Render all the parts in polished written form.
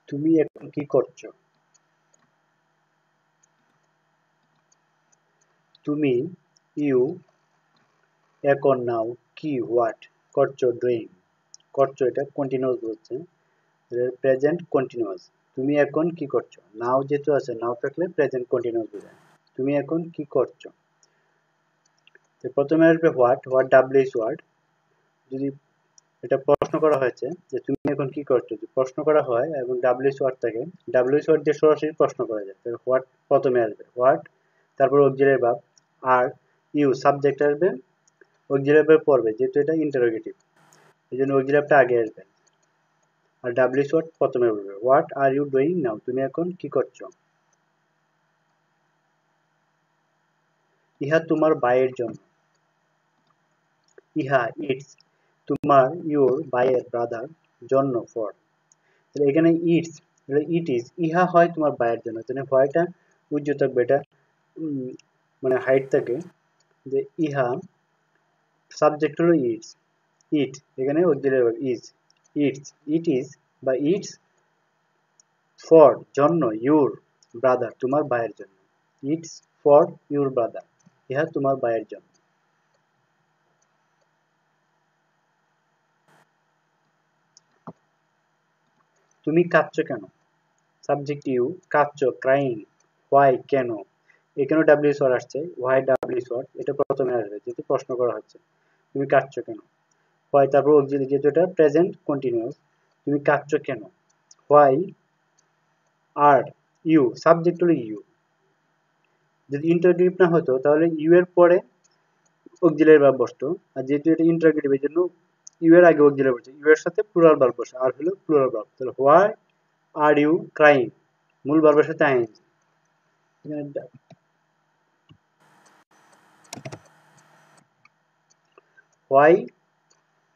তুমি এখন কি করছো? তুমি ইউ এখন নাও কি হোয়াট করছো ডুইং করছো এটা কন্টিনিউয়াস বলছে প্রেজেন্ট কন্টিনিউয়াস তুমি এখন কি করছো নাও যেহেতু আছে নাও থাকলে প্রেজেন্ট কন্টিনিউয়াস বোঝায় তুমি এখন কি করছো তো প্রথমে আসবে হোয়াট হোয়াট ডাব্লিউএস ওয়ার্ড যদি এটা প্রশ্ন করা হয়েছে যে তুমি এখন কি করছো যদি প্রশ্ন করা হয় এবং ডাব্লিউএস ওয়ার্ড থাকে ডাব্লিউএস ওয়ার্ড দিয়ে সরাসরি প্রশ্ন করা যায় তাহলে হোয়াট প্রথমে আসবে হোয়াট তারপর auxiliary verb are you subject আসবে অক্সিলারি ভার্ব পড়বে যেহেতু এটা ইন্টারোগেটিভ এই জন্য অক্সিলারিটা আগে আসবে আর ডাব্লিউএস ওয়ার্ড প্রথমে বলবে what are you doing now তুমি এখন কি করছো ইহা তোমার ভাইয়ের জন্য ইহা ইটস তোমার ইউর ভাইয়ের ব্রাদার জন্য ফর এখানে ইটস ইট ইজ ইহা হয় তোমার ভাইয়ের জন্য তাহলে হয়টা উজ্জ্ব থাকবে এটা উম, মানে হাইট থাকে যে ইহা সাবজেক্ট হলো ইটস ইট এখানে auxiliary is it's it is বা ইটস ফর জন্য ইউর ব্রাদার তোমার ভাইয়ের জন্য ইটস ফর ইউর ব্রাদার ইহা তোমার ভাইয়ের জন্য তুমি কাঁদছো কেন সাবজেক্ট ইউ কাঁদছো ক্রাইং হোয়াই কেন এখানেও ডাব্লিউএস ওয়ার্ড আসছে হোয়াই ডাব্লিউএস ওয়ার্ড এটা প্রথমে আসবে যেহেতু প্রশ্ন করা হচ্ছে তুমি কাঁদছো কেন হোয়াই তারপর অক্সিলারি যেহেতু এটা প্রেজেন্ট কন্টিনিউয়াস তুমি কাঁদছো কেন হোয়াই আর ইউ সাবজেক্ট হলো ইউ যদি ইন্টারোগেটিভ না হতো তাহলে ইউ এর পরে অক্সিলারি ভার্ব বসতো আর যেহেতু এটা ইন্টারোগেটিভ এর জন্য ইউ এর আগে অক্সিলারি বসে ইউ এর সাথে প্লুরাল ভার্ব বসে আর হলো প্লুরাল ভার্ব তাহলে হোয়াই আর ইউ ক্রাইং মূল ভার্বের সাথে ING why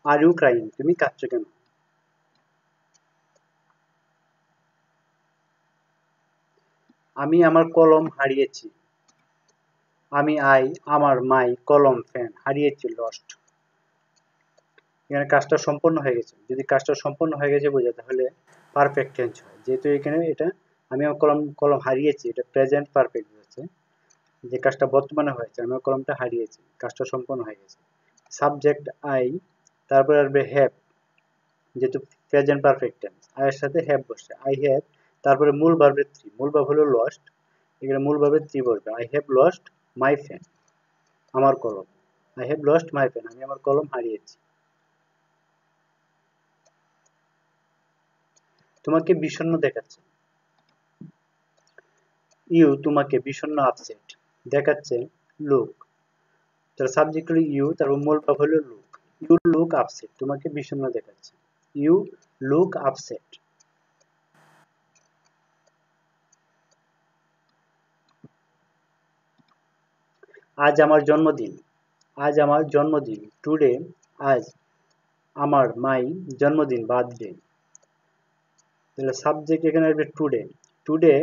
are you crying তুমি কাঁদছো কেন আমি আমার কলম হারিয়েছি আমি আমার মাই কলম ফ্যান হারিয়েছি লস্ট এখানে কাজটা সম্পন্ন হয়ে গেছে যদি কাজটা সম্পন্ন হয়ে গেছে বোঝা তাহলে পারফেক্ট টেন্স হয় যেহেতু এখানে এটা আমি আমার কলম কলম হারিয়েছি এটা প্রেজেন্ট পারফেক্ট হচ্ছে যে কাজটা বর্তমানে হয়েছে আমি আমার কলমটা হারিয়েছি কাজটা সম্পন্ন হয়ে গেছে সাবজেক্ট আই তারপর আসবে হ্যাভ যেহেতু প্রেজেন্ট পারফেক্ট টেন্স আয়ের সাথে হ্যাভ বসছে আই হ্যাভ তারপরে মূল ভার্বের থ্রি মূল ভার্ব হলো লস্ট এখানে মূল ভার্বের থ্রি বসবে I have lost my fan আমার কলম I have lost my pen আমি আমার কলম হারিয়েছি তোমাকে বিষণ্ণ দেখাচ্ছে ইউ তোমাকে বিষণ্ণ আপসেট দেখাচ্ছে লুক তার সাবজেক্ট হলো ইউ তারপর মূল ভাব হলো লুক ইউ লুক আপসেট তোমাকে বিষণ্ণ দেখাচ্ছে ইউ লুক আপসেট আজ আমার জন্মদিন আজ আমার জন্মদিন টুডে আজ আমার মাই জন্মদিন বার্থডে তাহলে সাবজেক্ট এখানে আসবে today today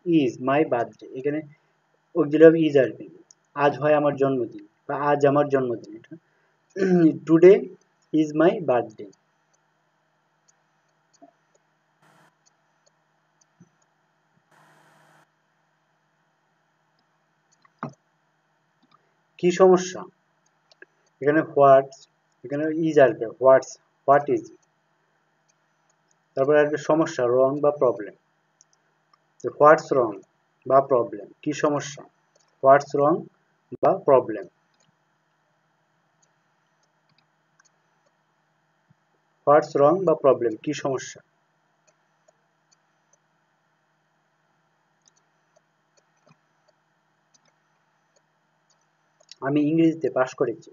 is my birthday এখানে অক্সিলারি ইজ আসবে আজ হয় আমার জন্মদিন বা আজ আমার জন্মদিন এটা টুডে ইজ মাই বার্থডে কি সমস্যা এখানে হোয়াটস এখানে ইজ আসবে হোয়াট ইজ তারপরে আসবে সমস্যা রং বা প্রবলেম হোয়াটস রং বা প্রবলেম কি সমস্যা হোয়াটস রং বা প্রবলেম হোয়াটস রং বা প্রবলেম কি সমস্যা আমি ইংরেজিতে পাশ করেছি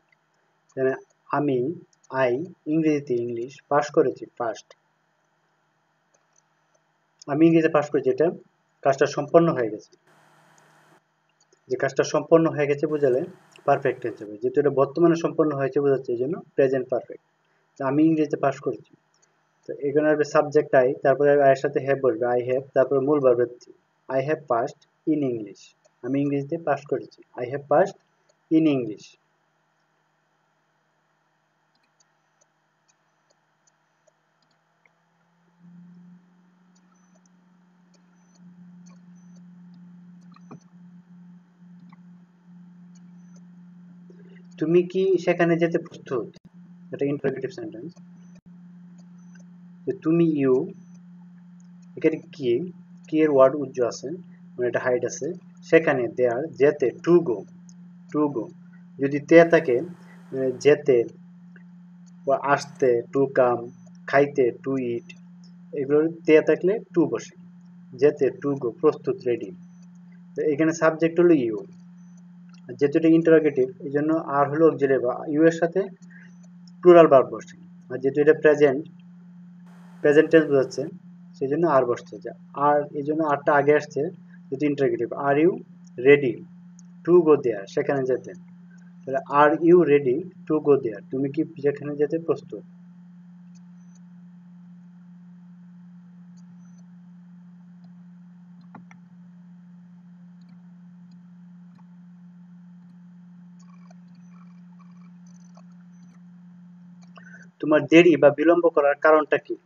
এখানে আমি আই ইংরেজিতে ইংলিশ পাশ করেছি ফার্স্ট আমি ইংরেজিতে পাশ করেছি এটা কাজটা সম্পন্ন হয়ে গেছে যে কাজটা সম্পন্ন হয়ে গেছে বোঝালে পারফেক্ট টেন্স হবে যেহেতু এটা বর্তমানে সম্পন্ন হয়েছে বোঝাচ্ছে এই জন্য প্রেজেন্ট পারফেক্ট আমি ইংরেজিতে পাশ করেছি তো এখানে আসবে সাবজেক্ট আই তারপরে আয়ের সাথে হ্যাভ বলবে আই হ্যাভ তারপরে মূল ভার্বের I have passed in English আমি ইংরেজিতে পাস করেছি I have passed in English তুমি কি সেখানে যেতে প্রস্তুত? এটা ইন্টারোগেটিভ সেন্টেন্স। তুমি ইউ, এখানে কি এর ওয়ার্ড উজ্জ আছে, মানে এটা হাইট আছে। সেখানে দেয়ার যেতে, টু গো যদি তে থাকে, যেতে বা আসতে টু কাম, খাইতে টু ইট, এগুলো তে থাকলে টু বসে। যেতে টু গো, প্রস্তুত রেডি। তো এখানে সাবজেক্ট হলো ইউ, যেহেতু এটা ইন্টারোগেটিভ এই জন্য আর হলো অক্সিলারি ভার্ব, ইউ এর সাথে প্লুরাল ভার্ব বসে। আর যেহেতু এটা প্রেজেন্ট টেন্স বোঝাচ্ছে সেই জন্য আর বসছে। আর এই জন্য আরটা আগে আসছে যেহেতু interrogative. Are you ready to go there, সেখানে যেতে। তাহলে are you ready to go there, তুমি কি যেখানে যেতে প্রস্তুত? তোমার দেরি বা বিলম্ব করার কারণটা কি?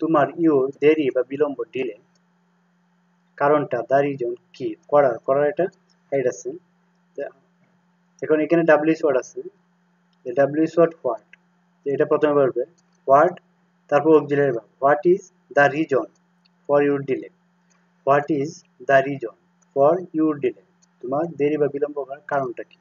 তোমার ইউ দেরি বা বিলম্ব ডিলে, কারণটা দ্য রিজন কি, করার এটা হাইড আছে। এখন এখানে ডাব্লিউএস ওয়ার্ড আছে, ডাব্লিউএস ওয়ার্ড হোয়াট, এটা প্রথমে বলবে হোয়াট, তারপর auxiliary verb. What is the reason for your delay, what is the reason for your delay, তোমার দেরি বা বিলম্ব হওয়ার কারণটা কি?